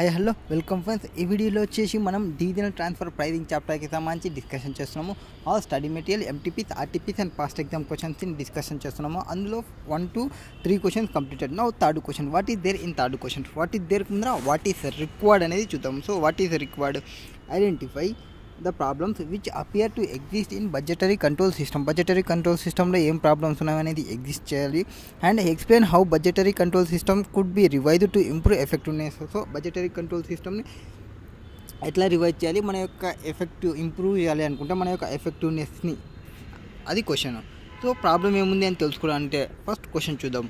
Hello welcome friends. ఈ వీడియోలో వచ్చేసి మనం డిజిటల్ ట్రాన్స్ఫర్ ప్రైజింగ్ చాప్టర్కి సంబంధించి డిస్కషన్ చేస్తున్నాము. All study material MTPs RTPs and past exam క్వశ్చన్స్ని డిస్కషన్ చేస్తున్నాము. అందులో 1 to 3 questions completed. Now third question, what is there in third question, what is there ముందర వాట్ ఈస్ రిక్వైర్డ్ అనేది చూద్దాం. So what is required, identify the problems which appear to exist in budgetary control system. Budgetary control సిస్టంలో ఏం problems ఉన్నాయనేది exist చేయాలి. And explain how budgetary control system could be revised to improve effectiveness. So budgetary control సిస్టమ్ని ఎట్లా revise చేయాలి, మన యొక్క improve చేయాలి అనుకుంటే మన యొక్క ఎఫెక్టివ్నెస్ని, అది క్వశ్చన్. సో ప్రాబ్లం ఏముంది అని తెలుసుకోవాలంటే ఫస్ట్ క్వశ్చన్ చూద్దాం.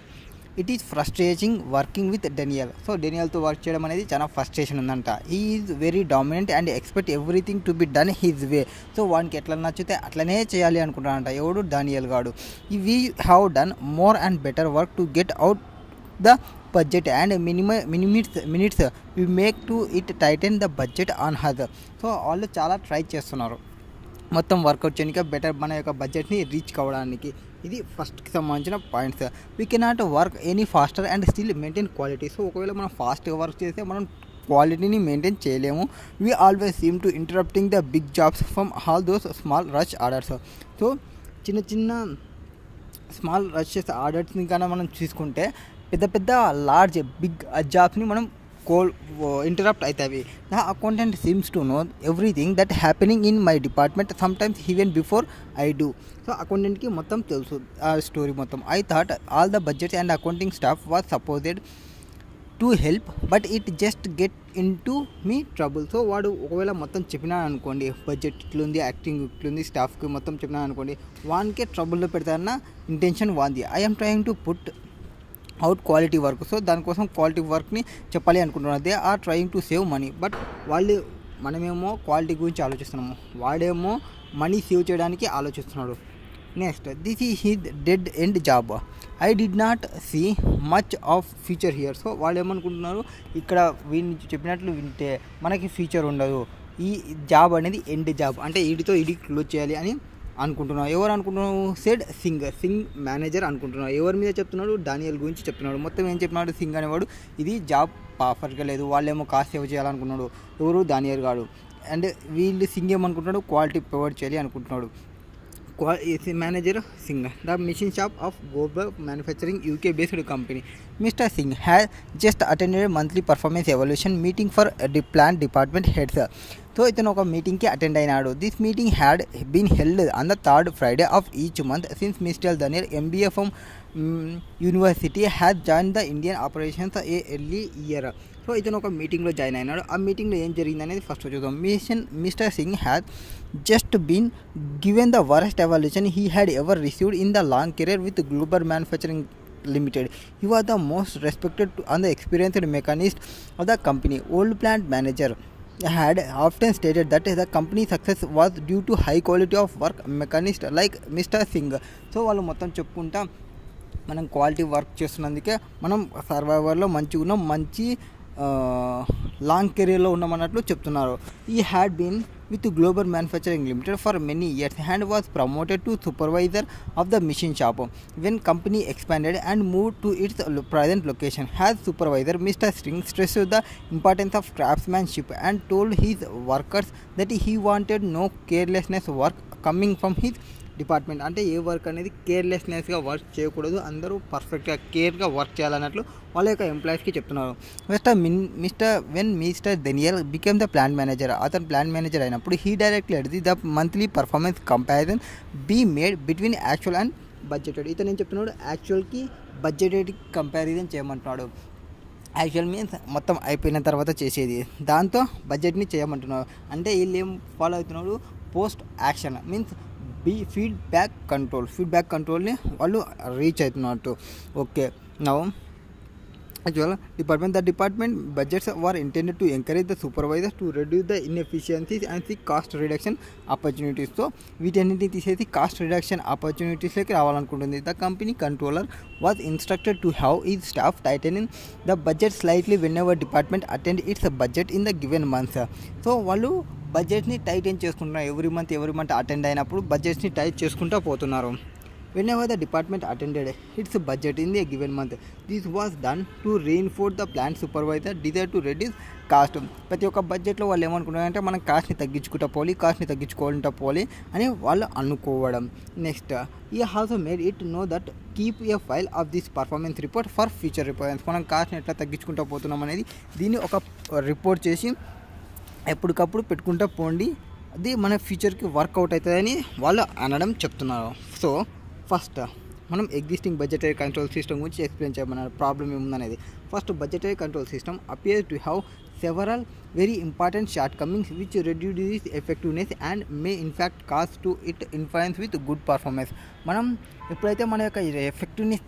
It is frustrating working with Daniel. So డెనియల్తో వర్క్ చేయడం అనేది చాలా ఫ్రస్ట్రేషన్ ఉందంట. He is very dominant and expect everything to be done his way. So వానికి ఎట్లా నచ్చితే అట్లనే చేయాలి అనుకుంటానంట. ఎవడు, డానియల్ గాడు. We have done more and better work to get out the budget and minutes we make to it tighten the budget on harder. So వాళ్ళు చాలా ట్రై చేస్తున్నారు మొత్తం వర్కౌట్ చేయడానికి, బెటర్ మన యొక్క బడ్జెట్ని రీచ్ కావడానికి. ఇది ఫస్ట్కి సంబంధించిన points. We cannot work any faster and still maintain quality. So ఒకవేళ మనం ఫాస్ట్గా వర్క్ చేస్తే మనం క్వాలిటీని మెయింటైన్ చేయలేము. We always seem to interrupting the big jobs from all those small rush orders. So చిన్న స్మాల్ రషెస్ ఆర్డర్స్ని కన్నా మనం తీసుకుంటే పెద్ద లార్జ్ బిగ్ జాబ్స్ని మనం ఇంటరప్ట్ అవుతాయి. The accountant seems to know everything that happening in my department sometimes even before I do. So అకౌంటెంట్కి మొత్తం తెలుసు ఆ స్టోరీ మొత్తం. I thought all the budgets and accounting staff was supposed to help but it just get in to me trouble. So వాడు ఒకవేళ మొత్తం చెప్పినా అనుకోండి, బడ్జెట్ ఇట్లుంది, యాక్టింగ్ ఇట్లుంది, స్టాఫ్కి మొత్తం చెప్పినా అనుకోండి, వానికే ట్రబుల్లో పెడతారన్న ఇంటెన్షన్ వాంది. I'm trying to put out quality work. So దానికోసం క్వాలిటీ వర్క్ని చెప్పాలి అనుకుంటున్నారు. They are trying to save money. But మనమేమో క్వాలిటీ గురించి ఆలోచిస్తున్నాము, వాడేమో మనీ సేవ్ చేయడానికి ఆలోచిస్తున్నాడు. Next, this is his dead end job. I did not see much of future here. So వాళ్ళు ఏమనుకుంటున్నారు, ఇక్కడ వీడిని చెప్పినట్లు వింటే మనకి ఫ్యూచర్ ఉండదు, ఈ జాబ్ అనేది ఎండ్ జాబ్, అంటే వీడితో ఇది క్లోజ్ చేయాలి అని అనుకుంటున్నావు. ఎవరు అనుకుంటున్నావు? సెడ్ సింగ్ మేనేజర్ అనుకుంటున్నావు. ఎవరి మీద చెప్తున్నాడు? డానియల్ గురించి చెప్తున్నాడు. మొత్తం ఏం చెప్పినాడు సింగ్ అనేవాడు, ఇది జాబ్ పర్ఫెక్ట్గా లేదు, వాళ్ళేమో కాస్ట్ సేవ్ చేయాలనుకున్నాడు. ఎవరు? డానియల్ గాడు. అండ్ వీళ్ళు సింగ్ ఏమనుకుంటున్నాడు? క్వాలిటీ ప్రొవైడ్ చేయాలి అనుకుంటున్నాడు. Manager Singh, the machine shop of Gober manufacturing UK based company. Mister Singh has just attended monthly performance evaluation meeting for plan department heads. So ఇతను ఒక మీటింగ్కి అటెండ్ అయినాడు. This meeting had been held on the third Friday of each month since mister Daniel MBA from university has join the Indian operations a early year. So ఇతను ఒక మీటింగ్లో join అయినాడు. ఆ మీటింగ్లో ఏం జరిగింది అనేది ఫస్ట్ చూద్దాం. Mister Singh has just been given the worst evaluation he had ever received in the long career with Global Manufacturing Limited. He was the most respected and the experienced mechanist of the company. Old plant manager had often stated that the company's success was due to high quality of work mechanist like Mr. Singh. So వాళ్ళు మొత్తం చెప్పుకుంటా మనం quality work చేస్తున్నందుకే మనం సర్వైవర్లో మంచిగా ఉన్నాం, మంచి long కెరీర్లో ఉన్నామన్నట్లు చెప్తున్నారు. He had been with Global Manufacturing Limited for many years and was promoted to supervisor of the machine shop when company expanded and moved to its present location. As supervisor, Mr. Singh stressed the importance of craftsmanship and told his workers that he wanted no carelessness work coming from his department. అంటే ఏ work అనేది కేర్లెస్నెస్గా work చేయకూడదు, అందరూ పర్ఫెక్ట్గా కేర్గా work చేయాలన్నట్లు వాళ్ళ యొక్క ఎంప్లాయీస్కి చెప్తున్నారు. Mister Daniel became the plan manager. అతను ప్లాన్ మేనేజర్ అయినప్పుడు he directly the monthly performance comparison be made between actual and budgeted. ఇతను ఏం చెప్తున్నాడు? యాక్చువల్కి బడ్జెటెడ్ కంపారిజన్ చేయమంటున్నాడు. యాక్చువల్ మీన్స్ మొత్తం అయిపోయిన తర్వాత చేసేది, దాంతో బడ్జెట్ని చేయమంటున్నాడు. అంటే వీళ్ళు ఏం ఫాలో అవుతున్నాడు? పోస్ట్ యాక్షన్ మీన్స్ ఫీడ్బ్యాక్ కంట్రోల్ని వాళ్ళు రీచ్ అవుతున్నట్టు. Okay, now actual the department budgets were intended to encourage the supervisors to reduce the inefficiencies and the cost reduction opportunities. So వీటన్నిటిని తీసేసి కాస్ట్ రిడక్షన్ ఆపర్చునిటీస్లోకి రావాలనుకుంటుంది. The company controller was instructed to have is staff tighten in the budget slightly whenever department attend its budget in the given months. So వాళ్ళు బడ్జెట్ని tight ఏం చేసుకుంటున్నారు, every month attend అయినప్పుడు బడ్జెట్ని tight చేసుకుంటూ పోతున్నారు. whenever the department attended its budget in a given month. This was done to reinforce the plant supervisor desire to reduce cost. ప్రతి ఒక్క బడ్జెట్లో వాళ్ళు ఏమనుకున్నారంటే మనం కాస్ట్ని తగ్గించుకుంటా పోవాలి అని వాళ్ళు అనుకోవడం. నెక్స్ట్ ఈ also made it know that keep a file of this performance report for future reports. మనం కాస్ట్ని ఎట్లా తగ్గించుకుంటూ పోతున్నాం అనేది దీన్ని ఒక రిపోర్ట్ చేసి ఎప్పటికప్పుడు పెట్టుకుంటూ పోండి, అది మన ఫ్యూచర్కి వర్కౌట్ అవుతుందని వాళ్ళు అనడం చెప్తున్నారు. సో ఫస్ట్ మనం ఎగ్జిస్టింగ్ బడ్జెటరీ కంట్రోల్ సిస్టమ్ గురించి ఎక్స్ప్లెయిన్ చేయమన్నారు. ప్రాబ్లం ఏముందనేది. First, budgetary control system appears to have several very important shortcomings which reduce effectiveness and may in fact cause to it influence with good performance. మనం ఎప్పుడైతే మన యొక్క effectiveness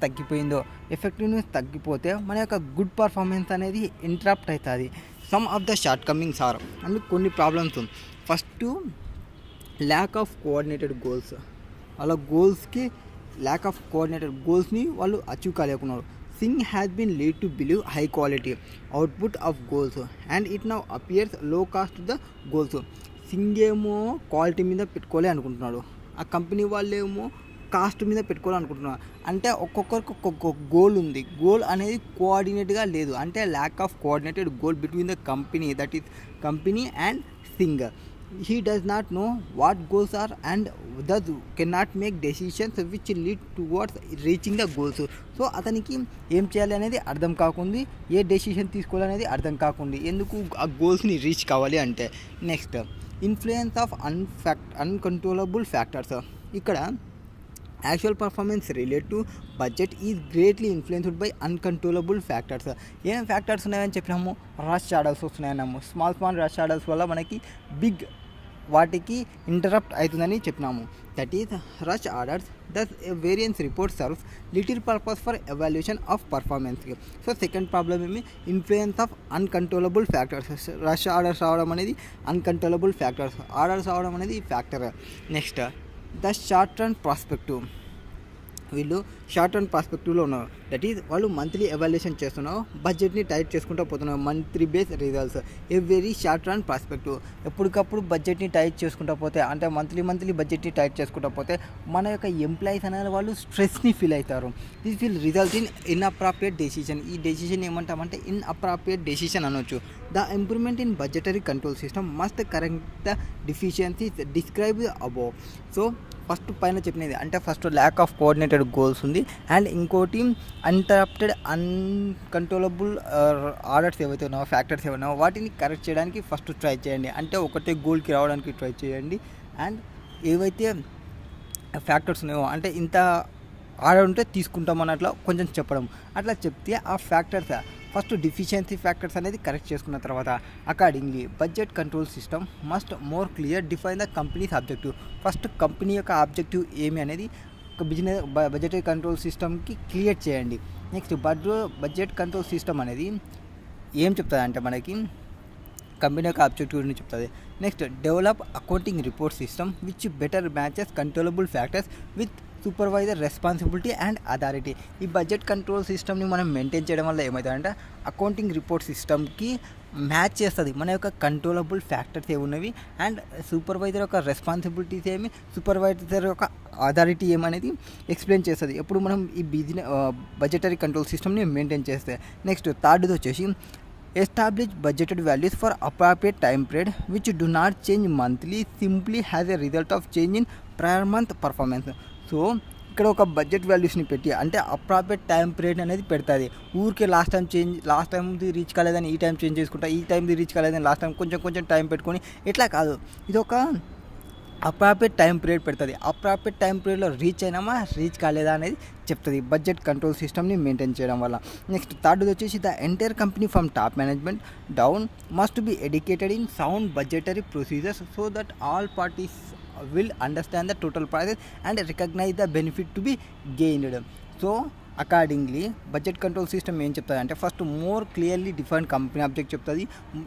తగ్గిపోతే మన యొక్క గుడ్ పర్ఫార్మెన్స్ అనేది ఇంటరప్ట్ అవుతుంది. Some of the shortcomings are and కొన్ని problems. First, lack of coordinated goals. వాళ్ళ ల్యాక్ ఆఫ్ కోఆర్డినేటెడ్ గోల్స్ని వాళ్ళు అచీవ్ కాలేకున్నారు. Singh has been led to believe high quality output of goals and it now appears low cost to the goals. Singh ఏమో quality మీద పెట్టుకోలే అనుకుంటున్నాడు, ఆ company వాళ్ళు ఏమో కాస్ట్ మీద పెట్టుకోవాలనుకుంటున్నారు. అంటే ఒక్కొక్కరికి ఒక్కొక్క గోల్ ఉంది. గోల్ అనేది కోఆర్డినేట్గా లేదు. అంటే lakh of coordinated goal between the company, that is company and Singh. He does not know what goals are and thus cannot make decisions which lead towards reaching the goals. So అతనికి ఏం చేయాలి అనేది అర్థం కాకుంది, ఏ decision తీసుకోవాలనేది అర్థం కాకుంది. ఎందుకు ఆ గోల్స్ని రీచ్ కావాలి అంటే. Next, influence of uncontrollable factors. ఇక్కడ actual performance relate to budget is greatly influenced by uncontrollable factors. ఏం ఫ్యాక్టర్స్ ఉన్నాయని చెప్పినాము? రష్ ఆర్డర్స్ వస్తున్నాయన్నాము. స్మాల్ రష్ ఆర్డర్స్ వల్ల మనకి బిగ్ వాటికి ఇంటరప్ట్ అవుతుందని చెప్పినాము. That is rush orders. Thus variance report serves little purpose for evaluation of performance. So second problem ఏమి? Influence of uncontrollable factors. Rush orders రావడం అనేది అన్కంట్రోలబుల్ ఫ్యాక్టర్స్, ఆర్డర్స్ రావడం అనేది factor. Next, the short run prospective. వీళ్ళు short run ప్రాస్పెక్టివ్లో ఉన్నారు. That is వాళ్ళు monthly evaluation చేస్తున్నారు, బడ్జెట్ని టైట్ చేసుకుంటూ పోతున్నారు. Monthly base results, a very short run prospective. ఎప్పటికప్పుడు బడ్జెట్ని టైట్ చేసుకుంటూ పోతే, అంటే మంత్లీ బడ్జెట్ని టైట్ చేసుకుంటూ పోతే మన యొక్క ఎంప్లాయీస్ అనేది వాళ్ళు స్ట్రెస్ని ఫీల్ అవుతారు. This will result in inappropriate decision. ఈ డెసిషన్ ఏమంటామంటే ఇన్అప్రాప్రియేట్ డెసిషన్ అనొచ్చు. The improvement in budgetary control system must correct the deficiencies described above. So first పైన చెప్పినది అంటే first lack of coordinated goals ఉంది, అండ్ ఇంకోటి అన్ఇంటరప్టెడ్ అన్కంట్రోలబుల్ ఆర్డర్స్ ఏవైతే ఉన్నాయో, ఫ్యాక్టర్స్ ఏమైనా వాటిని కరెక్ట్ చేయడానికి ఫస్ట్ ట్రై చేయండి. అంటే ఒకటే గోల్కి రావడానికి ట్రై చేయండి. అండ్ ఏవైతే ఫ్యాక్టర్స్ ఉన్నాయో, అంటే ఇంత ఆర్డర్ ఉంటే తీసుకుంటాం అన్నట్లు కొంచెం చెప్పడం, అట్లా చెప్తే ఆ ఫ్యాక్టర్స్ ఫస్ట్ డిఫిషియన్సీ ఫ్యాక్టర్స్ అనేది కరెక్ట్ చేసుకున్న తర్వాత accordingly budget control system must more clear define the companies objective. First company యొక్క ఆబ్జెక్టివ్ ఏమి అనేది బిజినెస్ బడ్జెటరీ కంట్రోల్ సిస్టమ్కి క్లియర్ చేయండి. నెక్స్ట్, బడ్జెట్ కంట్రోల్ సిస్టమ్ అనేది ఏం చెప్తుంది అంటే మనకి కంపెనీ యొక్క ఆబ్జెక్టివ్ గురించి చెప్తుంది. Next, develop accounting report system which better matches controllable factors with supervisor responsibility and authority. ఈ బడ్జెట్ కంట్రోల్ సిస్టమ్ని మనం మెయింటైన్ చేయడం వల్ల ఏమవుతుందంటే అకౌంటింగ్ రిపోర్ట్ సిస్టమ్కి మ్యాచ్ చేస్తుంది మన యొక్క కంట్రోలబుల్ ఫ్యాక్టర్స్ ఏమున్నవి అండ్ సూపర్వైజర్ యొక్క రెస్పాన్సిబిలిటీస్ ఏమి, సూపర్వైజర్ యొక్క అథారిటీ ఏమనేది ఎక్స్ప్లెయిన్ చేస్తుంది ఎప్పుడు మనం ఈ బడ్జెటరీ కంట్రోల్ సిస్టమ్ని మెయింటైన్ చేస్తే. నెక్స్ట్, థర్డ్ది వచ్చేసి establish budgeted values for appropriate time period which do not change monthly simply has a result of change in prior month performance. So ఇక్కడ ఒక బడ్జెట్ వాల్యూస్ని పెట్టి అంటే అప్రాప్రియేట్ టైం పీరియడ్ అనేది పెడుతుంది. ఊరికే లాస్ట్ టైంది రీచ్ కాలేదని ఈ టైం చేంజ్ చేసుకుంటా, ఈ టైంది రీచ్ కాలేదని లాస్ట్ టైం కొంచెం టైం పెట్టుకొని ఇట్లా కాదు. ఇది ఒక అప్రాప్రియేట్ టైం పీరియడ్ పెడుతుంది. అప్రాప్రియేట్ టైం పీరియడ్లో రీచ్ అయినామా రీచ్ కాలేదా అనేది చెప్తుంది బడ్జెట్ కంట్రోల్ సిస్టమ్ని మెయింటైన్ చేయడం వల్ల. నెక్స్ట్, థర్డ్ది వచ్చేసి the entire company from top management down must be educated in sound budgetary procedures so that all parties will understand the total prices and recognize the benefit to be gained. So accordingly budget control system ఏం చెప్తుంది అంటే first more clearly defined company object చెప్తుంది.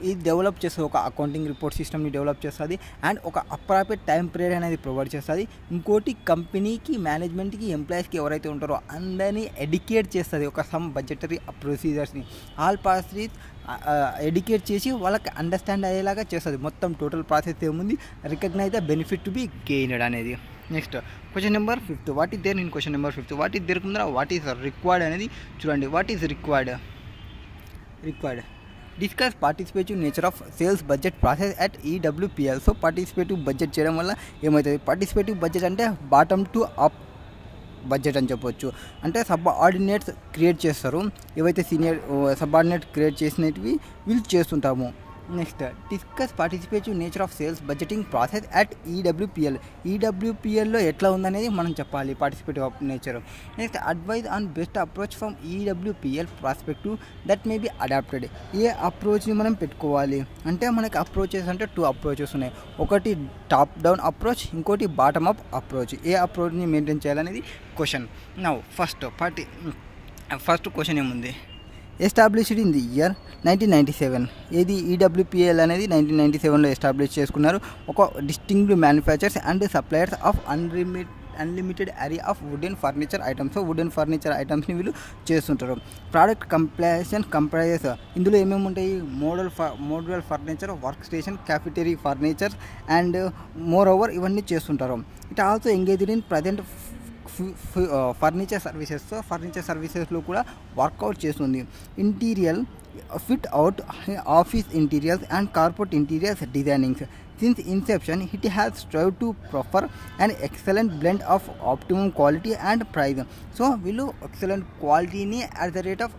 ఇది develop చేస్తుంది, ఒక accounting report సిస్టమ్ని develop చేస్తుంది and ఒక అప్రాప్రియేట్ టైం పీరియడ్ అనేది ప్రొవైడ్ చేస్తుంది. ఇంకోటి కంపెనీకి, మేనేజ్మెంట్కి, ఎంప్లాయీస్కి ఎవరైతే ఉంటారో అందరినీ ఎడ్యుకేట్ చేస్తుంది ఒక సమ్ బడ్జెటరీ ప్రొసీజర్స్ని. ఆల్ పార్టీస్ ఎడ్యుకేట్ చేసి వాళ్ళకి అండర్స్టాండ్ అయ్యేలాగా చేస్తుంది. మొత్తం టోటల్ ప్రాసెస్ ఏముంది, recognise the benefit to be gained అనేది. Next question number 5th, what is there in question number 5th, what is there కుందర వాట్ ఈస్ రిక్వైర్డ్ అనేది చూడండి. What is required discuss participative nature of sales budget process at EWPL. So participative budget చేయడం వల్ల ఏమవుతుంది, participative budget అంటే bottom to up budget అని చెప్పొచ్చు. అంటే సబ్ ఆర్డినేట్స్ క్రియేట్ చేస్తారు, ఏవైతే సీనియర్ సబ్ ఆర్డినేట్ క్రియేట్ చేసినవి వీళ్ళు చేస్తుంటాము. Next discuss participative nature of sales budgeting process at ఈడబ్ల్యూపిఎల్లో ఎట్లా ఉందనేది మనం చెప్పాలి participative nature. Next advise on best approach from EWPL prospective that may be adapted. ఏ అప్రోచ్ని మనం పెట్టుకోవాలి అంటే మనకి అప్రోచెస్ అంటే 2 అప్రోచెస్ ఉన్నాయి. ఒకటి టాప్ డౌన్ అప్రోచ్, ఇంకోటి బాటమ్ అప్ అప్రోచ్. ఏ అప్రోచ్ని మెయింటైన్ చేయాలనేది క్వశ్చన్. నౌ ఫస్ట్ క్వశ్చన్ ఏముంది, ఎస్టాబ్లిష్డ్ ఇన్ ది ఇయర్ 1997. ఏది ఈడబ్ల్యూపిఎల్ అనేది 1997లో ఎస్టాబ్లిష్ చేసుకున్నారు. ఒక distinguished manufactures and suppliers of unlimited area of wooden furniture items. So wooden furniture ఐటమ్స్ని వీళ్ళు చేస్తుంటారు. ప్రోడక్ట్ కంప్రైజెస్ ఇందులో ఏమేమి ఉంటాయి, modular furniture, work station, cafeteria furniture and moreover ఇవన్నీ చేస్తుంటారు. It also engaged in present furniture services. So furniture సర్వీసెస్లో కూడా వర్కౌట్ చేస్తుంది. Interior fit out, office interiors and corporate interiors designings. Since inception, it has strived to offer an excellent blend of optimum quality and price. So వీళ్ళు excellent క్వాలిటీని at the rate of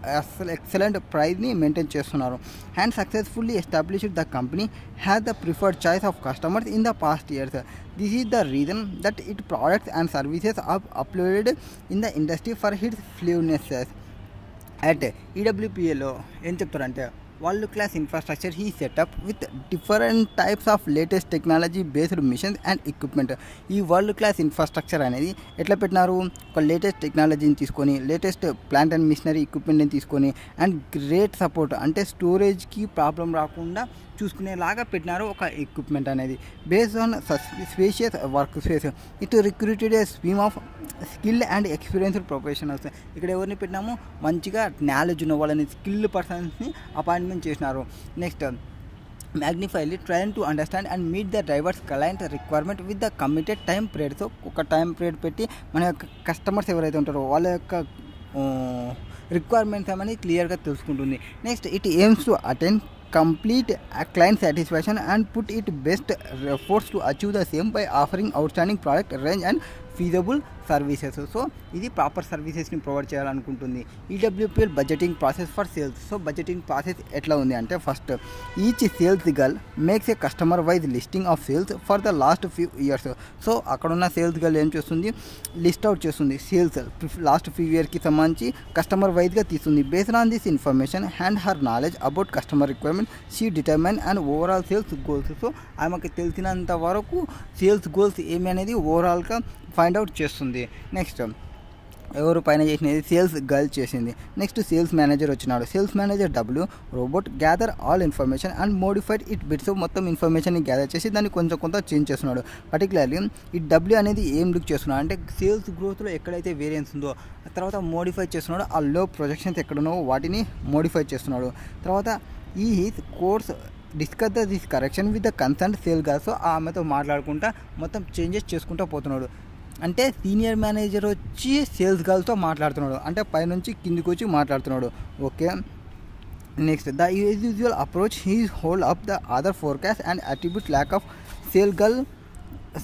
excellent ప్రైస్ని maintain చేస్తున్నారు. And successfully established the company has the preferred choice of customers in the past years. This is the reason that it products and services are uploaded in the industry for hits flawlessness. At ఈడబ్ల్యూపిఎల్లో ఏం చెప్తారంటే world class infrastructure he set up with different types of latest technology based machines and equipment. ఈ world class infrastructure అనేది ఎట్లా పెట్టినారు, ఒక latest టెక్నాలజీని తీసుకొని, లేటెస్ట్ ప్లాంట్ అండ్ మిషనరీ ఎక్విప్మెంట్ని తీసుకొని అండ్ గ్రేట్ సపోర్ట్ అంటే స్టోరేజ్కి ప్రాబ్లం రాకుండా చూసుకునేలాగా పెట్టినారు ఒక ఎక్విప్మెంట్ అనేది. Based on spacious work space, it recruited a stream of skill and experienced professionals. ఇక్కడ ఎవరిని పెట్టినాము, మంచిగా నాలెడ్జ్ ఉన్న వాళ్ళని, స్కిల్ పర్సన్స్ని అపాయింట్మెంట్ చేసినారు. Next magnificently train to understand and meet the drivers client requirement with the committed time period. So ఒక time period పెట్టి మన యొక్క కస్టమర్స్ ఎవరైతే ఉంటారో వాళ్ళ యొక్క రిక్వైర్మెంట్స్ ఏమని క్లియర్గా తెలుసుకుంటుంది. Next it AIIMS to attend complete client satisfaction and put its best efforts to achieve the same by offering outstanding product range and feasible services. So ఇది ప్రాపర్ సర్వీసెస్ని ప్రొవైడ్ చేయాలనుకుంటుంది. EWPL budgeting process for sales. So budgeting process ఎట్లా ఉంది అంటే first each sales girl makes a customer wise listing of sales for the last few years. So అక్కడున్న sales girl ఏం చేస్తుంది, list out చేస్తుంది sales last few ఇయర్కి సంబంధించి customer వైజ్గా తీస్తుంది. Based on this information and her knowledge about customer requirement she determine and overall sales goals. So ఆమెకు తెలిసినంత వరకు సేల్స్ గోల్స్ ఏమి అనేది ఓవరాల్గా ఫైండ్ అవుట్ చేస్తుంది. నెక్స్ట్ ఎవరు పైన చేసినది, సేల్స్ గర్ల్ చేసింది. నెక్స్ట్ సేల్స్ మేనేజర్ వచ్చినాడు. Sales manager W robot gather all information and modified it bits. మొత్తం ఇన్ఫర్మేషన్ని గ్యాదర్ చేసి దాన్ని కొంత చేంజ్ చేస్తున్నాడు. పర్టికులర్లీ ఈ డబ్ల్యూ అనేది ఏం లుక్ చేస్తున్నాడు అంటే సేల్స్ గ్రోత్లో ఎక్కడైతే వేరియన్స్ ఉందో తర్వాత మోడిఫై చేస్తున్నాడు, ఆ లో ప్రొజెక్షన్స్ ఎక్కడున్నావో వాటిని మోడిఫై చేస్తున్నాడు. తర్వాత ఈ course discuss this correction with the concern sale girl. So ఆమెతో మాట్లాడుకుంటా మొత్తం చేంజెస్ చేసుకుంటూ పోతున్నాడు. అంటే సీనియర్ మేనేజర్ వచ్చి సేల్స్ గర్ల్తో మాట్లాడుతున్నాడు, అంటే పైనుంచి కిందికి వచ్చి మాట్లాడుతున్నాడు. Okay, next the usual approach he's hold up the other forecast and attribute lack of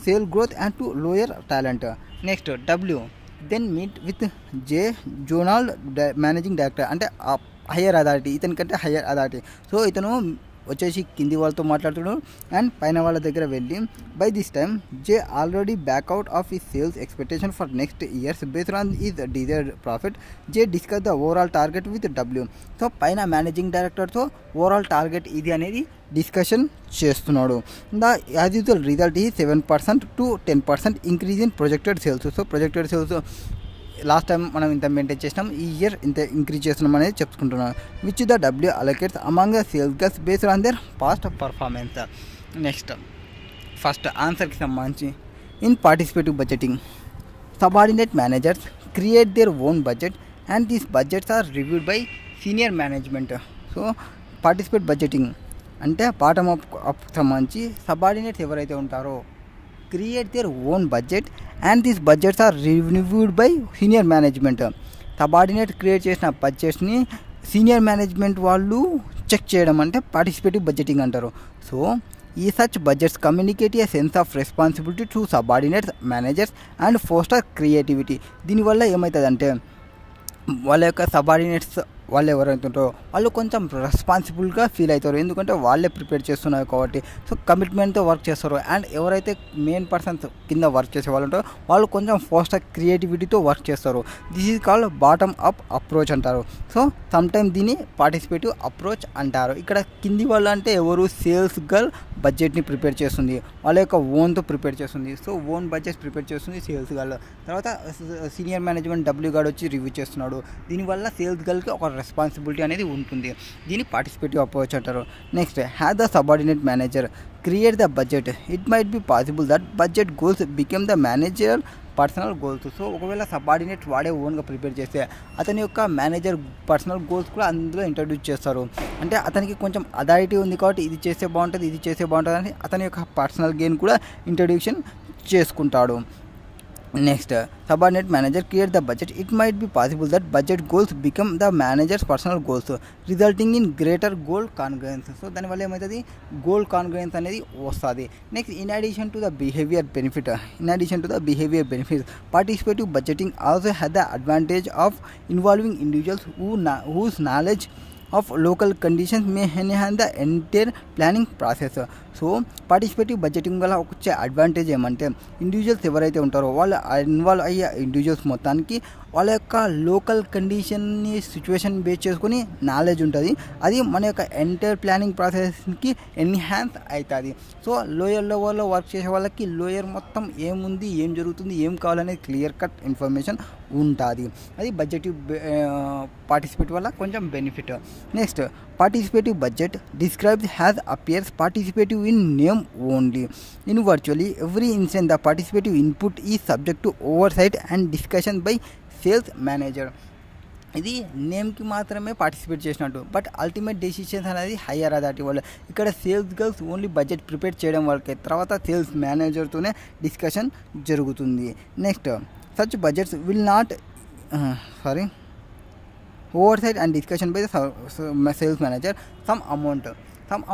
sale growth and to lower talent. Next W then meet with J zonal managing director, అంటే higher authority, ఇతనికంటే higher authority. So ఇతను వచ్చేసి కింది వాళ్ళతో మాట్లాడుతున్నాడు and పైన వాళ్ళ దగ్గర వెళ్ళి by this time J already back out of ఈ sales expectation for next years based on is desired profit. J discuss the overall target with W. So పైన మేనేజింగ్ డైరెక్టర్తో ఓవరాల్ టార్గెట్ ఇది అనేది డిస్కషన్ చేస్తున్నాడు. ద యాజ్ యూజువల్ రిజల్ట్ ఈ 7% to 10% increase in projected sales. So projected sales last time మనం ఇంత maintain చేసినాం, ఈ ఇయర్ ఇంత ఇంక్రీజ్ చేస్తున్నాం అనేది చెప్పుకుంటున్నాం. Which the W allocates among the sales girls based on their past performance. Next first ఆన్సర్కి సంబంధించి in participative budgeting subordinate managers create their own budget and these budgets are reviewed by senior management. So participate budgeting అంటే bottom up సంబంధించి subordinates ఎవరైతే ఉంటారో create their own budget and these budgets are reviewed by senior management. Subordinate create చేసిన బడ్జెట్స్ని senior management వాళ్ళు check చేయడం అంటే participative budgeting అంటారు. So ఈ such budgets communicate a sense of responsibility to subordinates managers and foster creativity. దీనివల్ల ఏమవుతుందంటే వాళ్ళ యొక్క సబార్డినేట్స్ వాళ్ళు ఎవరైతే ఉంటారో వాళ్ళు కొంచెం రెస్పాన్సిబుల్గా ఫీల్ అవుతారు, ఎందుకంటే వాళ్ళే ప్రిపేర్ చేస్తున్నారు కాబట్టి. సో కమిట్మెంట్తో వర్క్ చేస్తారు. అండ్ ఎవరైతే మెయిన్ పర్సన్స్ కింద వర్క్ చేసే వాళ్ళు ఉంటారో వాళ్ళు కొంచెం ఫాస్ట్గా క్రియేటివిటీతో వర్క్ చేస్తారు. This is called bottom up approach అంటారు. సో సమ్టైమ్ దీన్ని పార్టిసిపేటివ్ అప్రోచ్ అంటారు. ఇక్కడ కింది వాళ్ళు అంటే ఎవరు, సేల్స్ గర్ల్ బడ్జెట్ని ప్రిపేర్ చేస్తుంది, వాళ్ళ యొక్క ఓన్తో ప్రిపేర్ చేస్తుంది. సో ఓన్ బడ్జెట్ ప్రిపేర్ చేస్తుంది సేల్స్ గర్ల్. తర్వాత సీనియర్ మేనేజ్మెంట్ డబ్ల్యూ గార్డ్ వచ్చి రివ్యూ చేస్తున్నాడు. దీనివల్ల సేల్స్ గర్ల్కి ఒక రెస్పాన్సిబిలిటీ అనేది ఉంటుంది. దీన్ని పార్టిసిపేటివ్ అప్రోచ్ అంటారు. Next, have the subordinate manager create the budget. It might be possible that budget goals become the manager personal goals. So ఒకవేళ సబార్డినేట్ వాడే ఓన్గా ప్రిపేర్ చేస్తే అతని యొక్క మేనేజర్ పర్సనల్ గోల్స్ కూడా అందులో ఇంట్రడ్యూస్ చేస్తారు. అంటే అతనికి కొంచెం అథారిటీ ఉంది కాబట్టి ఇది చేస్తే బాగుంటుంది, ఇది చేస్తే బాగుంటుంది అని అతని యొక్క పర్సనల్ గెయిన్ కూడా ఇంట్రడ్యూషన్ చేసుకుంటాడు. Next, subordinate manager create the budget. It might be possible that budget goals become the managers personal goals resulting in greater goal congruence. So దానివల్ల ఏమవుతుంది, గోల్ కాన్గ్రెన్స్ అనేది వస్తుంది. Next, in addition to the behaviour benefits participative budgeting also have the advantage of involving individuals whose knowledge of local conditions may enhance the entire planning process. So participative budgeting వల్ల వచ్చే advantage ఏమంటే individuals ఎవరైతే ఉంటారో వాళ్ళు involve అయ్యే individuals మొత్తానికి వాళ్ళ యొక్క లోకల్ కండిషన్ని సిచ్యువేషన్ బేస్ చేసుకొని నాలెడ్జ్ ఉంటుంది. అది మన యొక్క ఎంటైర్ ప్లానింగ్ ప్రాసెస్కి ఎన్హాన్స్ అవుతుంది. సో లోయర్ లెవెల్లో వర్క్ చేసే వాళ్ళకి లోయర్ మొత్తం ఏముంది, ఏం జరుగుతుంది, ఏం కావాలనేది క్లియర్ కట్ ఇన్ఫర్మేషన్ ఉంటుంది. అది బడ్జెటివ్ పార్టిసిపేటివ్ వల్ల కొంచెం benefit. Next, participative budget describes has appears participative in name only. In virtually every instance, the participative input is subject to oversight and discussion by sales manager. ఇది నేమ్కి మాత్రమే participate చేసినట్టు, but ultimate decisions అనేది higher authority వాళ్ళు. ఇక్కడ sales girls only budget prepare చేయడం వరకే, తర్వాత sales మేనేజర్తోనే discussion జరుగుతుంది. Next, such budgets will not oversight and discussion by the sales manager. Some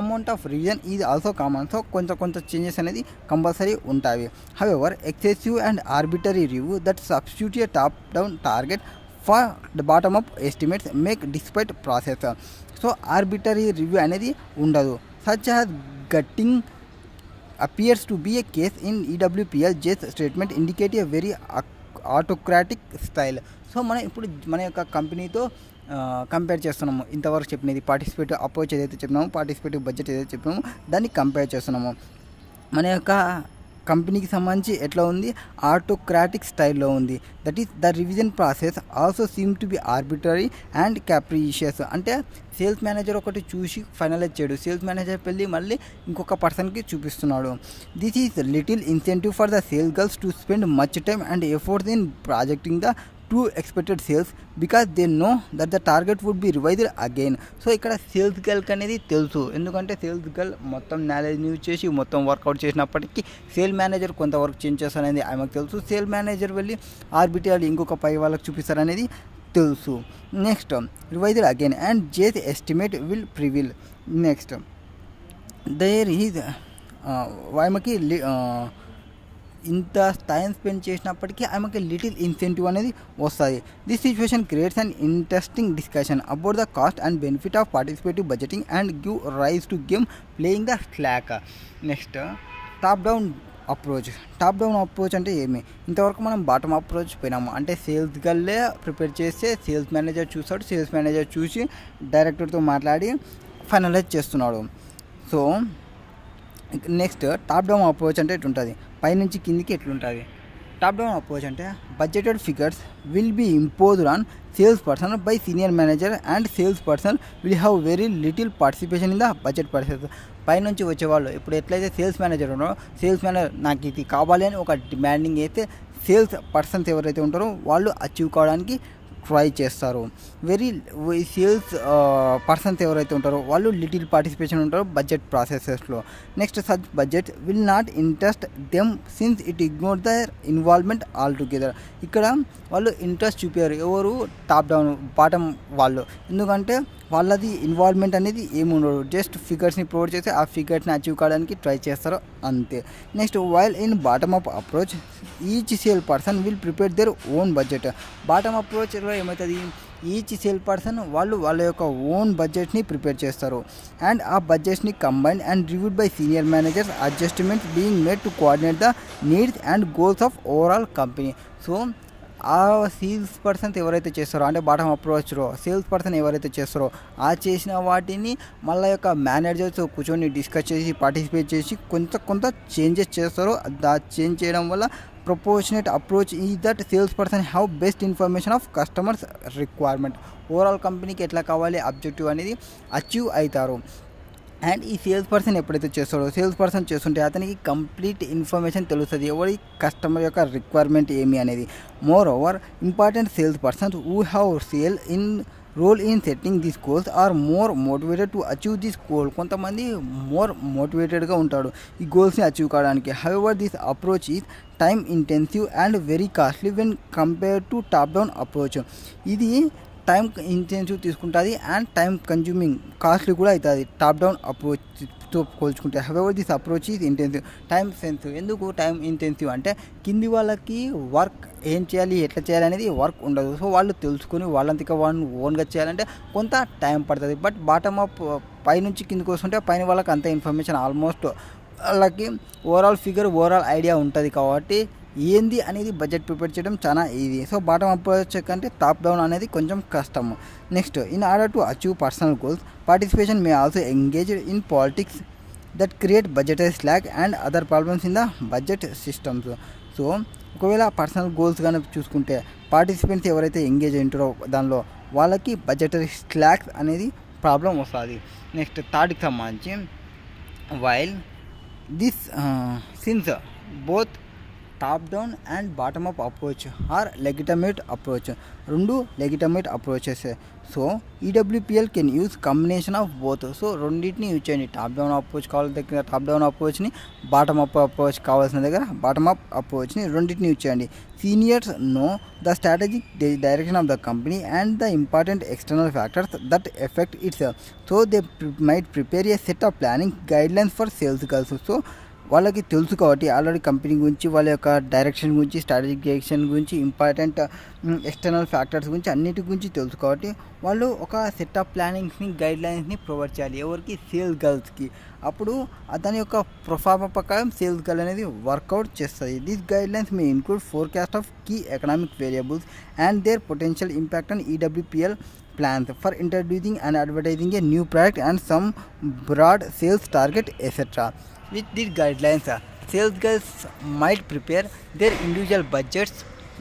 amount of revision is also common. So కొంత changes అనేది compulsory ఉంటాయి. However excessive and arbitrary review that substitute A top down target for the bottom up estimates make despite process. So arbitrary review అనేది ఉండదు. Such has getting appears to be a case in EWPL. J's statement indicate a very autocratic style. So మనం ఇప్పుడు మన యొక్క కంపెనీతో compare చేస్తున్నాము. ఇంతవరకు చెప్పినది పార్టిసిపేటివ్ అప్రోచ్ ఏదైతే చెప్పినామో, పార్టిసిపేటివ్ బడ్జెట్ ఏదైతే చెప్పినామో దాన్ని కంపేర్ చేస్తున్నాము. మన యొక్క కంపెనీకి సంబంధించి ఎట్లా ఉంది, ఆటోక్రాటిక్ స్టైల్లో ఉంది. That is the revision process also seem to be arbitrary and capricious. అంటే సేల్స్ మేనేజర్ ఒకటి చూసి ఫైనలైజ్ చేయడు, సేల్స్ మేనేజర్ వెళ్ళి మళ్ళీ ఇంకొక పర్సన్కి చూపిస్తున్నాడు. This is little incentive for the sales girls to spend much time and efforts in projecting the true expected sales because they know that the target would be revised again. So ఇక్కడ sales గర్ల్కి అనేది తెలుసు, ఎందుకంటే sales girl మొత్తం knowledge use చేసి మొత్తం work out చేసినప్పటికీ sale manager కొంత వర్క్ చేంజ్ చేస్తారనేది ఆమెకు తెలుసు. సేల్ మేనేజర్ వెళ్ళి ఆర్బిటరీ ఇంకొక పై వాళ్ళకి చూపిస్తారనేది తెలుసు. Next, revised again and J's estimate will prevail. Next, there is ఆమెకి ఇంత టైం స్పెండ్ చేసినప్పటికీ ఆమెకి లిటిల్ ఇన్సెంటివ్ అనేది వస్తుంది. This situation creates an interesting discussion about the cost and benefit of participative budgeting and give rise to game playing the slack. Next, top down approach అంటే ఏమి? ఇంతవరకు మనం బాటమ్ అప్రోచ్ పోయినాము. అంటే సేల్స్ గర్లే prepare చేస్తే సేల్స్ మేనేజర్ చూస్తాడు, sales manager చూసి డైరెక్టర్తో మాట్లాడి ఫైనలైజ్ చేస్తున్నాడు. So next, top down approach అంటే ఎట్లుంటుంది, పైనుంచి కిందికి ఎట్లుంటుంది. టాప్ డౌన్ అప్రోచ్ అంటే budgeted figures will be imposed on sales person by senior manager and sales person will have very little participation in the budget process. పైనుంచి వచ్చేవాళ్ళు ఇప్పుడు ఎట్లయితే సేల్స్ మేనేజర్ ఉన్నారో, సేల్స్ మేనేజర్ నాకు ఇది కావాలి అని ఒక డిమాండింగ్ అయితే సేల్స్ పర్సన్స్ ఎవరైతే ఉంటారో వాళ్ళు అచీవ్ కావడానికి ట్రై చేస్తారు. వెరీ సేల్స్ పర్సన్స్ ఎవరైతే ఉంటారో వాళ్ళు లిటిల్ పార్టిసిపేషన్ ఉంటారో బడ్జెట్ ప్రాసెసెస్లో. Next such budget will not interest them since it ignore their involvement altogether. ఇక్కడ వాళ్ళు ఇంట్రెస్ట్ చూపారు ఎవరు టాప్ డౌన్ బాటమ్ వాళ్ళు, ఎందుకంటే వాళ్ళది ఇన్వాల్వ్మెంట్ అనేది ఏమి ఉండదు, జస్ట్ ఫిగర్స్ని ప్రొవైడ్ చేసి ఆ ఫిగర్స్ని అచీవ్ కావడానికి ట్రై చేస్తారు అంతే. Next while in bottom up approach each sale person will prepare their own budget. Bottom అప్రోచ్లో ఏమవుతుంది, ఈచ్ సేల్ పర్సన్ వాళ్ళ యొక్క ఓన్ బడ్జెట్ని ప్రిపేర్ చేస్తారు అండ్ ఆ బడ్జెట్ని combine and reviewed by senior managers, adjustments being made to coordinate the needs and goals of overall company. So ఆ sales person ఎవరైతే చేస్తారో అంటే బాటమ్ అప్రోచ్లో సేల్స్ పర్సన్ ఎవరైతే చేస్తారో ఆ చేసిన వాటిని మళ్ళీ యొక్క మేనేజర్స్ కూర్చొని డిస్కస్ చేసి పార్టిసిపేట్ చేసి కొంత చేంజెస్ చేస్తారో దా చేంజ్ చేయడం వల్ల ప్రపోర్షనేట్ అప్రోచ్ ఈ that sales person have best information of customers requirement. Overall కంపెనీకి ఎట్లా కావాలి ఆబ్జెక్టివ్ అనేది అచీవ్ అవుతారు. అండ్ ఈ సేల్స్ పర్సన్ ఎప్పుడైతే చేస్తాడో సేల్స్ పర్సన్ చేస్తుంటే అతనికి కంప్లీట్ ఇన్ఫర్మేషన్ తెలుస్తుంది ఎవరి కస్టమర్ యొక్క రిక్వైర్మెంట్ ఏమి అనేది. Moreover important sales persons who have sale in role in setting this goals are more motivated to achieve this goal. కొంతమంది మోర్ మోటివేటెడ్గా ఉంటాడు ఈ గోల్స్ని అచీవ్ కావడానికి. However this approach is time intensive and very costly when compare to top down approach. ఇది time intensive తీసుకుంటుంది and time consuming costly కూడా అవుతుంది టాప్ డౌన్ అప్రోచ్తో పోల్చుకుంటే. However this approach is intensive time sensitive. ఎందుకు time intensive అంటే కింది వాళ్ళకి వర్క్ ఏం చేయాలి ఎట్లా చేయాలి అనేది వర్క్ ఉండదు. సో వాళ్ళు తెలుసుకొని వాళ్ళంతగా వాళ్ళు ఓన్గా చేయాలంటే కొంత టైం పడుతుంది. బట్ బాటమ్ అప్ పైనుంచి కిందకి వస్తుంటే పైన వాళ్ళకి అంత ఇన్ఫర్మేషన్ ఆల్మోస్ట్ వాళ్ళకి ఓవరాల్ ఫిగర్ ఓవరాల్ ఐడియా ఉంటుంది కాబట్టి ఏంది అనేది బడ్జెట్ ప్రిపేర్ చేయడం చాలా ఈజీ. సో బాటమ్ అప్రోచ్ కంటే టాప్ డౌన్ అనేది కొంచెం కష్టము. Next in order to achieve personal goals participation may also engage in politics that create budgetary slack and other problems in the budget systems. So ఒకవేళ personal goals కానీ చూసుకుంటే participants ఎవరైతే engage అయింటారో దానిలో వాళ్ళకి budgetary స్లాగ్స్ అనేది ప్రాబ్లం వస్తుంది. Next థర్డ్కి సంబంధించి while this since both top down and bottom up approach are legitimate approach, రెండు legitimate approaches. So EWPL can use combination of both. So రెండింటిని యూజ్ చేయండి. టాప్ డౌన్ అప్రోచ్ కావాల్సిన దగ్గర టాప్ డౌన్ అప్రోచ్ని, bottom up approach కావాల్సిన దగ్గర bottom up అప్రోచ్ని రెండింటిని యూజ్ చేయండి. Seniors know the strategic direction of the company and the important external factors that affect its. So they might prepare A set of planning guidelines for sales girls. So వాళ్ళకి తెలుసు కాబట్టి already company గురించి వాళ్ళ యొక్క direction గురించి strategic direction గురించి important external factors గురించి అన్నిటి గురించి తెలుసు కాబట్టి వాళ్ళు ఒక సెట్ ఆఫ్ ప్లానింగ్స్ని గైడ్లైన్స్ని ప్రొవైడ్ చేయాలి ఎవరికి సేల్స్ గర్ల్స్కి. అప్పుడు దాని యొక్క ప్రొఫార్మ ప్రకారం సేల్స్ గర్ల్ అనేది వర్కౌట్ చేస్తుంది. These guidelines may include forecast of key economic variables and their potential impact on EWPL plans for introducing and advertising a new product and some broad sales target etc. With these guidelines sales girls might prepare their individual budgets.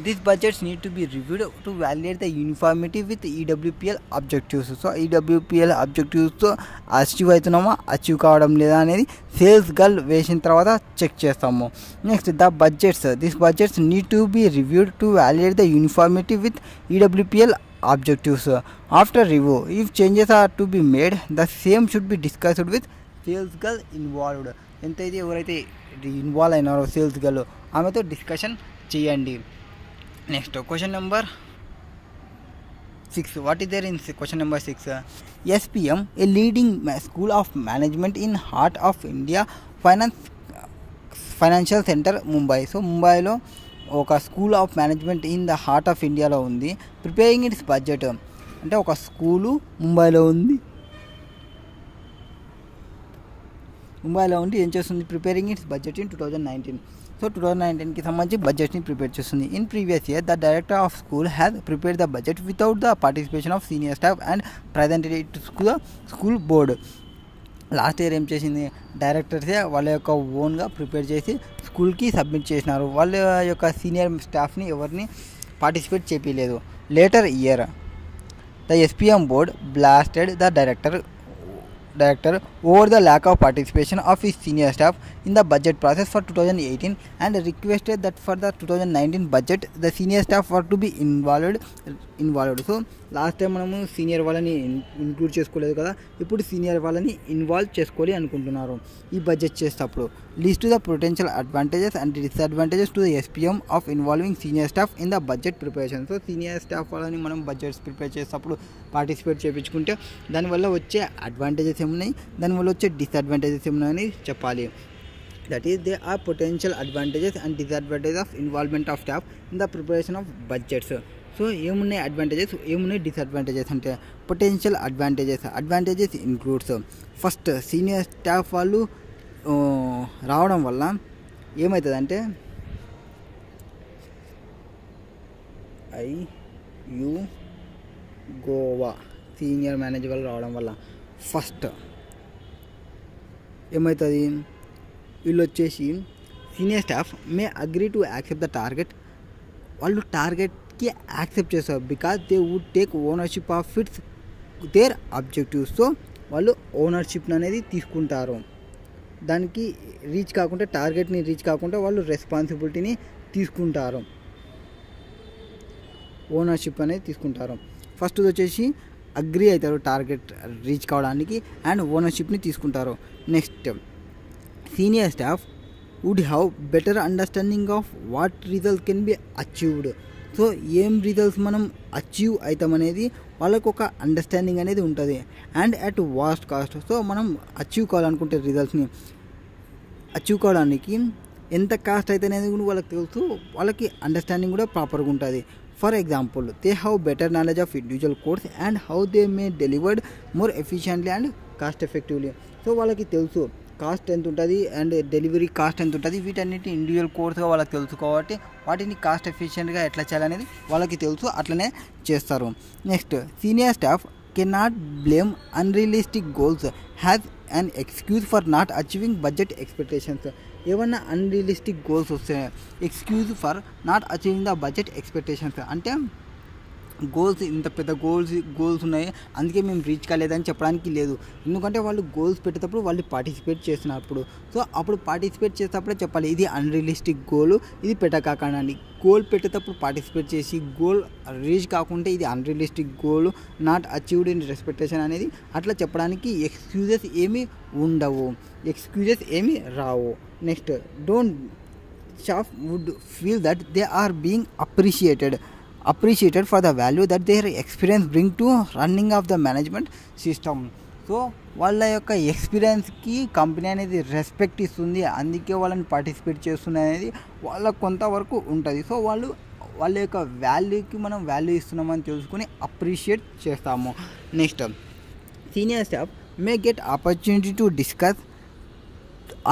These budgets need to be reviewed to validate the uniformity with EWPL objectives. So EWPL objectives achieve అవుతున్నామా achieve కావడం లేదా అనేది sales girl వేసిన తర్వాత check చేస్తాము. Next the budgets this budgets need to be reviewed to validate the uniformity with EWPL objectives. After review, if changes are to be made, the same should be discussed with sales girl involved. ఎంతైతే ఎవరైతే involve అయినారో sales girl ఆమెతో discussion చేయండి. Next question number 6. What is there in question number 6? SPM, a leading school of management in heart of India financial centre Mumbai. So ముంబైలో ఒక school of management in the heart of ఇండియాలో ఉంది. Preparing its budget అంటే ఒక school ముంబైలో ఉంది. ముంబైలో ఉండి ఏం చేస్తుంది preparing its budget in 2019. So 2019కి సంబంధించి బడ్జెట్ని ప్రిపేర్ చేస్తుంది. In previous year the director of school has prepare the budget without the participation of senior staff and presented it to the school board. Last year ఏం చేసింది డైరెక్టర్సే వాళ్ళ యొక్క ఓన్గా prepare చేసి స్కూల్కి సబ్మిట్ చేసినారు. వాళ్ళ యొక్క సీనియర్ స్టాఫ్ని ఎవరిని పార్టిసిపేట్ చేయలేదు. Later year the SPM board blasted the director over the lack of participation of his senior staff in the budget process for 2018 and requested that for the 2019 budget the senior staff were to be involved involved. So last time మనము senior వాళ్ళని include చేసుకోలేదు కదా, ఇప్పుడు senior వాళ్ళని involve చేసుకోవాలి అనుకుంటున్నారు ఈ budget చేసేటప్పుడు. Least to the potential advantages and disadvantages to the SPM of involving senior staff in the budget preparation. So senior staff వాళ్ళని మనం బడ్జెట్స్ ప్రిపేర్ చేసేటప్పుడు పార్టిసిపేట్ చేయించుకుంటే దానివల్ల వచ్చే అడ్వాంటేజెస్ ఏమున్నాయి, దానివల్ల వచ్చే డిసడ్వాంటేజెస్ ఏమున్నాయని చెప్పాలి. That is, there are potential advantages and disadvantages of involvement of staff in the preparation of budgets. So ఏమున్నాయి అడ్వాంటేజెస్, ఏమున్నాయి డిసడ్వాంటేజెస్ అంటే potential advantages includes first senior staff వాళ్ళు రావడం వల్ల ఏమవుతుందంటే గోవా సీనియర్ మేనేజర్ వాళ్ళు రావడం వల్ల ఫస్ట్ ఏమవుతుంది, వీళ్ళు వచ్చేసి senior staff may agree to accept the target. వాళ్ళు టార్గెట్కి యాక్సెప్ట్ చేస్తారు because they would take ownership of its their objectives. So వాళ్ళు ఓనర్షిప్ అనేది తీసుకుంటారు, దానికి రీచ్ కాకుండా టార్గెట్ని రీచ్ కాకుండా వాళ్ళు రెస్పాన్సిబిలిటీని తీసుకుంటారు, ఓనర్షిప్ అనేది తీసుకుంటారు. ఫస్ట్ వచ్చేసి అగ్రీ అవుతారు టార్గెట్ రీచ్ కావడానికి అండ్ ఓనర్షిప్ని తీసుకుంటారు. Next senior staff would have better understanding of what results can be achieved. So ఏం రిజల్ట్స్ మనం అచీవ్ అవుతామనేది వాళ్ళకు ఒక అండర్స్టాండింగ్ అనేది ఉంటుంది and at vast cost. So మనం అచీవ్ కావాలనుకుంటే రిజల్ట్స్ని అచీవ్ కావడానికి ఎంత కాస్ట్ అయితే అనేది కూడా వాళ్ళకి తెలుసు, వాళ్ళకి అండర్స్టాండింగ్ కూడా ప్రాపర్గా ఉంటుంది. For example they have better knowledge of individual course and how they may delivered more efficiently and cost effectively. So వాళ్ళకి తెలుసు కాస్ట్ ఎంత ఉంటుంది అండ్ డెలివరీ కాస్ట్ ఎంత ఉంటుంది, వీటన్నిటి ఇండివిజువల్ కోర్స్గా వాళ్ళకి తెలుసు కాబట్టి వాటిని కాస్ట్ ఎఫిషియెంట్గా ఎట్లా చేయాలనేది వాళ్ళకి తెలుసు, అట్లనే చేస్తారు. Next senior staff cannot blame unrealistic goals has an excuse for not achieving budget expectations. ఏమన్నా అన్రియలిస్టిక్ గోల్స్ వస్తే excuse for not achieving the budget expectations అంటే గోల్స్ ఇంత పెద్ద గోల్స్ ఉన్నాయి అందుకే మేము రీచ్ కాలేదని చెప్పడానికి లేదు, ఎందుకంటే వాళ్ళు గోల్స్ పెట్టేటప్పుడు వాళ్ళు పార్టిసిపేట్ చేసినప్పుడు. సో అప్పుడు పార్టిసిపేట్ చేసేటప్పుడే చెప్పాలి ఇది అన్రియలిస్టిక్ గోల్, ఇది పెట్టకాకండి. గోల్ పెట్టేటప్పుడు పార్టిసిపేట్ చేసి గోల్ రీచ్ కాకుంటే ఇది unrealistic goal not achieved in expectation అనేది అట్లా చెప్పడానికి ఎక్స్క్యూజెస్ ఏమీ ఉండవు, ఎక్స్క్యూజెస్ ఏమీ రావు. Next don't staff would feel that they are being appreciated for the value that their experience bring to running of the management system. So వాళ్ళ యొక్క ఎక్స్పీరియన్స్కి company అనేది రెస్పెక్ట్ ఇస్తుంది, అందుకే వాళ్ళని పార్టిసిపేట్ చేస్తుంది అనేది వాళ్ళకు కొంతవరకు ఉంటుంది. సో వాళ్ళ యొక్క వాల్యూకి మనం వాల్యూ ఇస్తున్నామని తెలుసుకుని అప్రిషియేట్ చేస్తాము. Next senior staff may get opportunity to discuss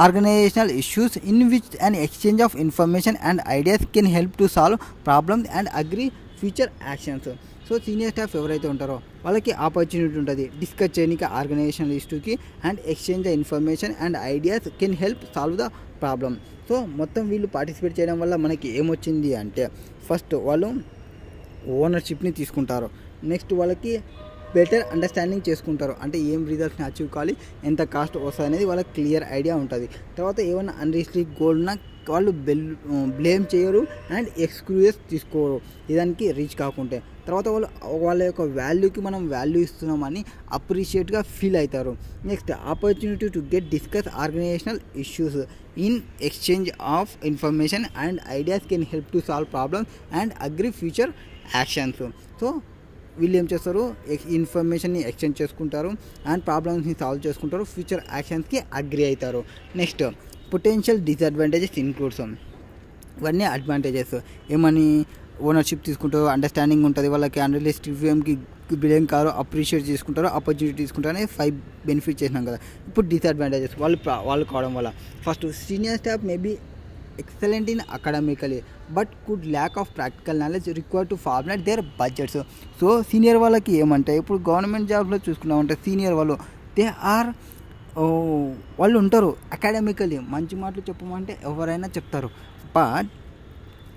organizational issues in which an exchange of information and ideas can help to solve problems and agree future actions. So senior staff ఎవరైతే ఉంటారో వాళ్ళకి opportunity ఉంటుంది discuss చేయడానికి organisational ఇష్యూకి and exchange the information and ideas can help solve the problem. So మొత్తం వీళ్ళు participate చేయడం వల్ల మనకి ఏమొచ్చింది అంటే ఫస్ట్ వాళ్ళు ఓనర్షిప్ని తీసుకుంటారు, నెక్స్ట్ వాళ్ళకి బెటర్ అండర్స్టాండింగ్ చేసుకుంటారు, అంటే ఏం రిజల్ట్స్ని అచీవ్ కావాలి, ఎంత కాస్ట్ వస్తుంది అనేది వాళ్ళకి క్లియర్ ఐడియా ఉంటుంది. తర్వాత ఏమైనా అన్రియలిస్టిక్ గోల్న వాళ్ళు బ్లేమ్ చేయరు అండ్ ఎక్స్క్యూజెస్ తీసుకోరు ఇదానికి రీచ్ కాకుంటే. తర్వాత వాళ్ళ యొక్క వాల్యూకి మనం వాల్యూ ఇస్తున్నామని అప్రిషియేట్గా ఫీల్ అవుతారు. Next opportunity to get discuss organisational issues in exchange of information and ideas can help to solve problems and agree future actions. So వీళ్ళు ఏం చేస్తారు, ఇన్ఫర్మేషన్ని ఎక్స్చేంజ్ చేసుకుంటారు అండ్ ప్రాబ్లమ్స్ని సాల్వ్ చేసుకుంటారు, ఫ్యూచర్ యాక్షన్స్కి అగ్రీ అవుతారు. నెక్స్ట్ పొటెన్షియల్ డిసడ్వాంటేజెస్ ఇంక్లూడ్స్, ఇవన్నీ advantages ఏమని ఓనర్షిప్ తీసుకుంటారు, అండర్స్టాండింగ్ ఉంటుంది, వాళ్ళకి అన్రియలిస్టిక్ ఫ్రేమ్కి బ్లేమ్ కారు, అప్రిషియేట్ చేసుకుంటారు, ఆపర్చునిటీ తీసుకుంటారు అనే 5 బెనిఫిట్ చేసినాం కదా. ఇప్పుడు డిసడ్వాంటేజెస్ వాళ్ళు కావడం వల్ల first senior staff maybe excellent in academically but could lack of practical knowledge required to formulate their budgets. So senior వాళ్ళకి ఏమంటే ఇప్పుడు గవర్నమెంట్ జాబ్లో చూసుకున్నామంటే సీనియర్ వాళ్ళు దే ఆర్ వాళ్ళు ఉంటారు అకాడమికలీ మంచి మాటలు చెప్పమంటే ఎవరైనా చెప్తారు, బట్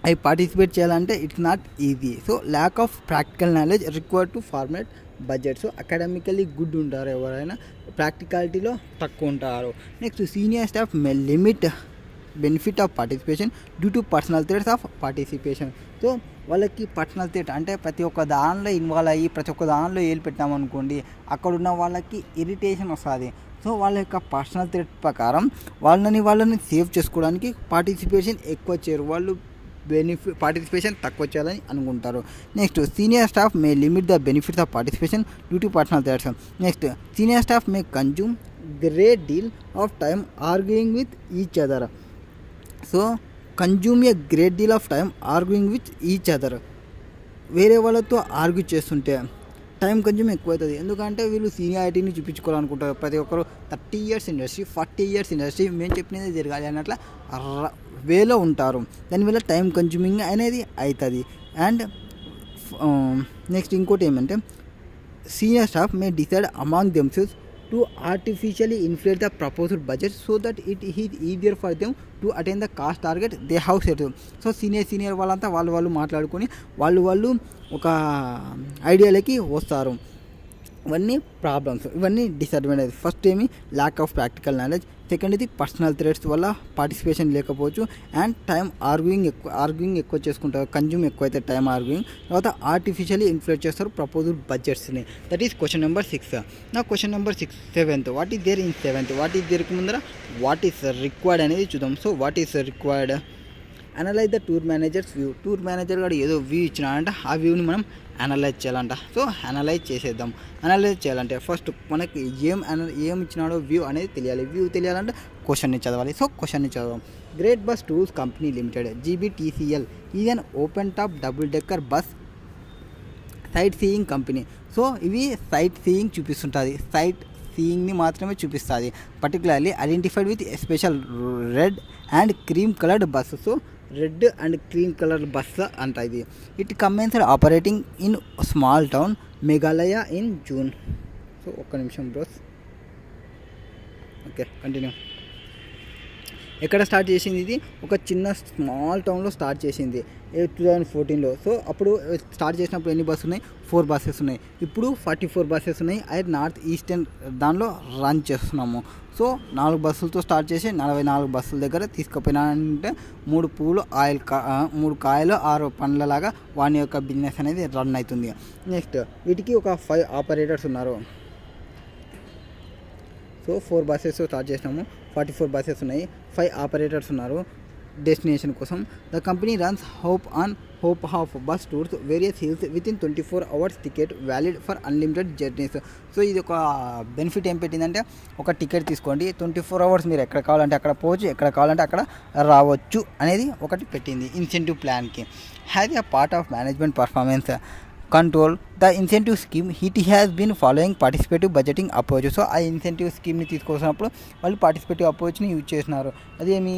అవి పార్టిసిపేట్ చేయాలంటే it's not easy. So lack of practical knowledge required to format budget. So academically good ఉంటారు ఎవరైనా, ప్రాక్టికాలిటీలో తక్కువ ఉంటారు. Next senior staff May limit benefit of participation due to personal threads of participation. So వాళ్ళకి personal thread అంటే ప్రతి ఒక్క దానిలో involve అయ్యి ప్రతి ఒక్క దానిలో ఏలు పెట్టామనుకోండి అక్కడున్న వాళ్ళకి ఇరిటేషన్ వస్తుంది. సో వాళ్ళ యొక్క పర్సనల్ థ్రెడ్ ప్రకారం వాళ్ళని సేవ్ చేసుకోవడానికి పార్టిసిపేషన్ ఎక్కువ చేయరు, వాళ్ళు పార్టిసిపేషన్ తక్కువ చేయాలని అనుకుంటారు. Next senior staff May limit the benefits of participation due to personal threads. Next senior staff May consume great deal of time arguing with each other. So consume a great deal of time arguing with each other. వేరే వాళ్ళతో argue చేస్తుంటే time కొంచెం ఎక్కువ అవుతుంది. ఎందుకంటే వీళ్ళు సీనియారిటీని చూపించుకోవాలనుకుంటారు. ప్రతి ఒక్కరు 30 years ఇండస్ట్రీ, 40 years ఇండస్ట్రీ, మేము చెప్పినది జరగాలి అన్నట్ల వేలో ఉంటారు. దానివల్ల టైం కన్జ్యూమింగ్ అనేది అవుతుంది. అండ్ నెక్స్ట్ ఇంకోటి ఏమంటే senior staff May decide among themselves to artificially influence the proposed budget so that it is easier for them to attain the cost target they have set. So senior వాళ్ళంతా వాళ్ళు మాట్లాడుకొని వాళ్ళు ఒక ఐడియాలకి వస్తారు. ఇవన్నీ problems, ఇవన్నీ డిసడ్వాంటేజ్. ఫస్ట్ ఏమి lack of practical knowledge, second ఇది పర్సనల్ థ్రెడ్స్ వల్ల పార్టిసిపేషన్ లేకపోవచ్చు, అండ్ టైం ఆర్గ్యూయింగ్ ఎక్కువ చేసుకుంటారు, కన్జ్యూమ్ ఎక్కువ అయితే టైం ఆర్గ్యూయింగ్. తర్వాత ఆర్టిఫిషియలీ ఇన్ఫ్లుయెన్స్ చేస్తారు ప్రపోజ్డ్ బడ్జెట్స్ని. That is question number 6. నా question number 7th what is there in 7th, what is దేర్కి ముందర వాట్ ఈస్ రిక్వైర్డ్ అనేది చూద్దాం. So what is required, analyse the tour managers view. Tour manager గారు ఏదో view ఇచ్చినాడంట, ఆ వ్యూని మనం అనలైజ్ చేయాలంట. సో అనలైజ్ చేసేద్దాం. అనలైజ్ చేయాలంటే ఫస్ట్ మనకి ఏం ఇచ్చినాడో వ్యూ అనేది తెలియాలి. వ్యూ తెలియాలంటే క్వశ్చన్ని చదవాలి. సో క్వశ్చన్ని చదవం. Great bus tours company limited GBTCL is an open top double decker bus sightseeing company. So ఇవి సైట్ సీయింగ్ చూపిస్తుంటుంది, సైట్ సీయింగ్ని మాత్రమే చూపిస్తుంది. Particularly identified with special red and cream coloured bus. So red and cream colour bus అంట ఇది. It commenced operating in small town Meghalaya in June. So ఒక్క నిమిషం బ్రోస్, ఓకే కంటిన్యూ. ఎక్కడ స్టార్ట్ చేసింది ఇది? ఒక చిన్న స్మాల్ టౌన్లో స్టార్ట్ చేసింది 2014లో. సో అప్పుడు స్టార్ట్ చేసినప్పుడు ఎన్ని బస్సులు ఉన్నాయి? 4 buses ఉన్నాయి. ఇప్పుడు 44 buses ఉన్నాయి. అది నార్త్ ఈస్టర్న్ దానిలో రన్ చేస్తున్నాము. సో 4 బస్సులతో స్టార్ట్ చేసి 44 బస్సుల దగ్గర తీసుకుపోయినారంటే 3 పూలు 3 కాయలు 6 పండ్లలాగా వాని యొక్క బిజినెస్ అనేది రన్ అవుతుంది. నెక్స్ట్ వీటికి ఒక 5 ఆపరేటర్స్ ఉన్నారు. సో 4 buses స్టార్ట్ చేసినాము, 44 buses ఉన్నాయి, 5 ఆపరేటర్స్ ఉన్నారు డెస్టినేషన్ కోసం. The company runs hope of bus tours various hills with in 24 hours ticket valid for unlimited journeys. So ఇది ఒక బెనిఫిట్ ఏం పెట్టిందంటే ఒక టికెట్ తీసుకోండి, 24 hours మీరు ఎక్కడ కావాలంటే అక్కడ పోవచ్చు, ఎక్కడ కావాలంటే అక్కడ రావచ్చు అనేది ఒకటి పెట్టింది ఇన్సెంటివ్ ప్లాన్కి. Has a part of management performance control the incentive scheme it has been following participative budgeting approach. So ఆ ఇన్సెంటివ్ స్కీమ్ని తీసుకొచ్చినప్పుడు వాళ్ళు పార్టిసిపేటివ్ అప్రోచ్ని యూజ్ చేసినారు. అదేమి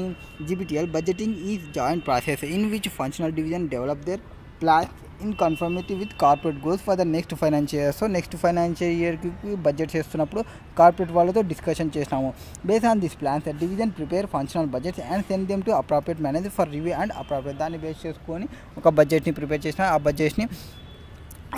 GBTL budgeting is joint process in which functional division develop their plans in conformity with corporate goals for the next financial year. So next financial ఇయర్కి budget చేస్తున్నప్పుడు corporate వాళ్ళతో డిస్కషన్ చేసినాము. Base on this plans division prepare functional budgets and send them to appropriate manager for review and appropriate. దాన్ని base చేసుకొని ఒక బడ్జెట్ని prepare చేసిన, ఆ బడ్జెట్ని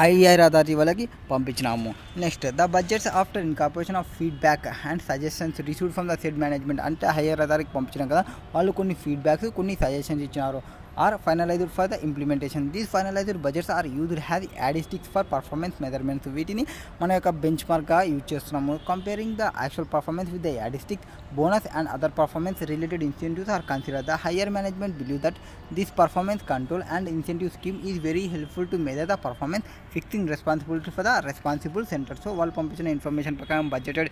IER అథారిటీ వాళ్ళకి పంపించినాము. Next the budgets after incorporation of feedback and suggestions received from the said management. అంటే IER అథారిటీకి పంపించినాం కదా, వాళ్ళు కొన్ని ఫీడ్బ్యాక్స్ కొన్ని సజెషన్స్ ఇచ్చినారు. Are finalised for the implementation. These finalised budgets are used have yardsticks for performance measurements. వీటిని మన యొక్క బెంచ్ మార్క్గా యూజ్ చేస్తున్నాము. Comparing the actual performance with the yardstick bonus and other performance related incentives are consider. The higher management believe that this performance control and incentive scheme is very helpful to measure the performance fixing responsibility for the responsible centre. So వాళ్ళు పంపించిన information ప్రకారం budgeted